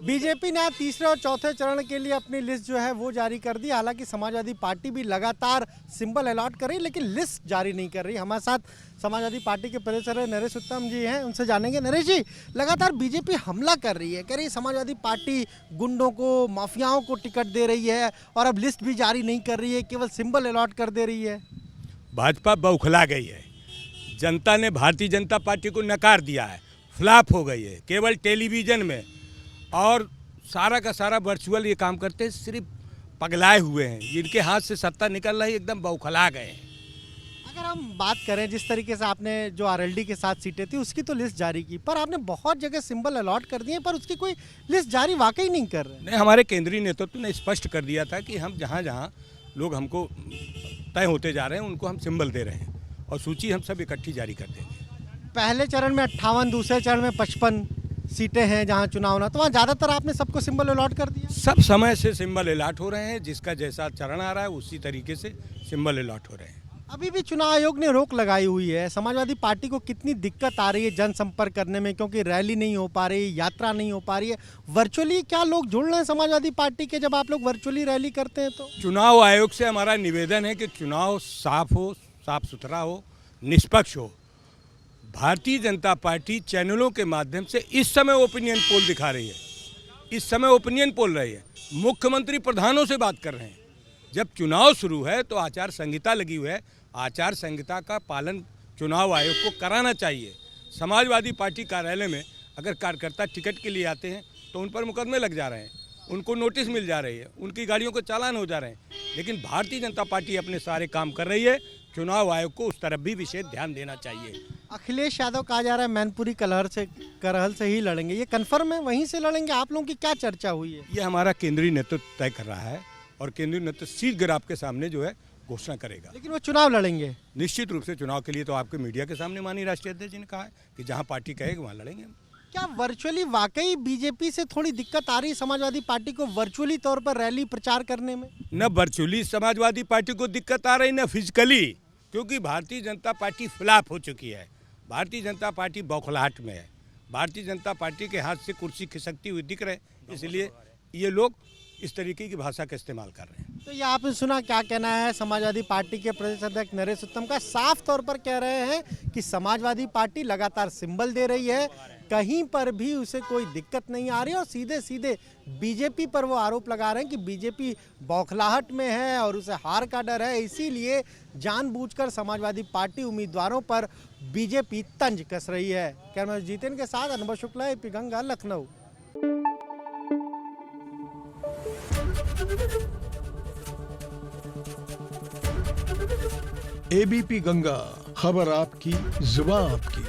BJP ने तीसरे और चौथे चरण के लिए अपनी लिस्ट जो है वो जारी कर दी। हालांकि समाजवादी पार्टी भी लगातार सिंबल अलॉट कर रही है, लेकिन लिस्ट जारी नहीं कर रही। हमारे साथ समाजवादी पार्टी के प्रदेश अध्यक्ष नरेश उत्तम जी हैं, उनसे जानेंगे। नरेश जी, लगातार बीजेपी हमला कर रही है, कह रही समाजवादी पार्टी गुंडों को, माफियाओं को टिकट दे रही है और अब लिस्ट भी जारी नहीं कर रही है, केवल सिंबल अलॉट कर दे रही है। भाजपा बौखला गई है। जनता ने भारतीय जनता पार्टी को नकार दिया है, फ्लॉप हो गई है। केवल टेलीविज़न में और सारा का सारा वर्चुअल ये काम करते हैं, सिर्फ पगलाए हुए हैं। जिनके हाथ से सत्ता निकल रही है, एकदम बौखला गए हैं। अगर हम बात करें जिस तरीके से आपने जो आरएलडी के साथ सीटें थी उसकी तो लिस्ट जारी की, पर आपने बहुत जगह सिंबल अलॉट कर दिए, पर उसकी कोई लिस्ट जारी वाकई नहीं कर रहे। नहीं, हमारे केंद्रीय नेतृत्व ने स्पष्ट कर दिया था कि हम जहाँ जहाँ लोग हमको तय होते जा रहे हैं उनको हम सिंबल दे रहे हैं और सूची हम सब इकट्ठी जारी कर देंगे। पहले चरण में 58, दूसरे चरण में 55 सीटें हैं जहां चुनाव ना, तो वहाँ ज़्यादातर आपने सबको सिंबल अलॉट कर दिया। सब समय से सिंबल अलॉट हो रहे हैं, जिसका जैसा चरण आ रहा है उसी तरीके से सिंबल अलॉट हो रहे हैं। अभी भी चुनाव आयोग ने रोक लगाई हुई है। समाजवादी पार्टी को कितनी दिक्कत आ रही है जनसंपर्क करने में, क्योंकि रैली नहीं हो पा रही, यात्रा नहीं हो पा रही है। वर्चुअली क्या लोग जुड़ रहे हैं समाजवादी पार्टी के जब आप लोग वर्चुअली रैली करते हैं तो? चुनाव आयोग से हमारा निवेदन है कि चुनाव साफ हो, साफ सुथरा हो, निष्पक्ष हो। भारतीय जनता पार्टी चैनलों के माध्यम से इस समय ओपिनियन पोल दिखा रही है, इस समय ओपिनियन पोल रही है, मुख्यमंत्री प्रधानों से बात कर रहे हैं। जब चुनाव शुरू है तो आचार संहिता लगी हुई है, आचार संहिता का पालन चुनाव आयोग को कराना चाहिए। समाजवादी पार्टी कार्यालय में अगर कार्यकर्ता टिकट के लिए आते हैं तो उन पर मुकदमे लग जा रहे हैं, उनको नोटिस मिल जा रही है, उनकी गाड़ियों को चालान हो जा रहे हैं। लेकिन भारतीय जनता पार्टी अपने सारे काम कर रही है। चुनाव आयोग को उस तरफ भी विशेष ध्यान देना चाहिए। अखिलेश यादव कहा जा रहा है मैनपुरी करहल से ही लड़ेंगे, ये कन्फर्म है? वहीं से लड़ेंगे? आप लोगों की क्या चर्चा हुई है? ये हमारा केंद्रीय नेतृत्व तय कर रहा है और केंद्रीय नेतृत्व शीघ्र आपके सामने जो है घोषणा करेगा। लेकिन वो चुनाव लड़ेंगे निश्चित रूप से। चुनाव के लिए तो आपके मीडिया के सामने माननीय राष्ट्रीय अध्यक्ष जी ने कहा है कि जहां पार्टी कहेगी वहां लड़ेंगे। क्या वर्चुअली वाकई बीजेपी से थोड़ी दिक्कत आ रही है समाजवादी पार्टी को वर्चुअली तौर पर रैली प्रचार करने में? न वर्चुअली समाजवादी पार्टी को दिक्कत आ रही, न फिजिकली, क्योंकि भारतीय जनता पार्टी फ्लॉप हो चुकी है। भारतीय जनता पार्टी बौखलाहट में है। भारतीय जनता पार्टी के हाथ से कुर्सी खिसकती हुई दिख रहे, इसलिए ये लोग इस तरीके की भाषा का इस्तेमाल कर रहे हैं। तो ये आपने सुना, क्या कहना है समाजवादी पार्टी के प्रदेश अध्यक्ष नरेश उत्तम का? साफ तौर पर कह रहे हैं कि समाजवादी पार्टी लगातार सिंबल दे रही है, कहीं पर भी उसे कोई दिक्कत नहीं आ रही, और सीधे सीधे बीजेपी पर वो आरोप लगा रहे हैं कि बीजेपी बौखलाहट में है और उसे हार का डर है, इसीलिए जानबूझकर समाजवादी पार्टी उम्मीदवारों पर बीजेपी तंज कस रही है। कैमरा जीतेन के साथ अनुभव शुक्ला, एपी गंगा, लखनऊ। एबीपी गंगा, खबर आपकी, जुबान आपकी।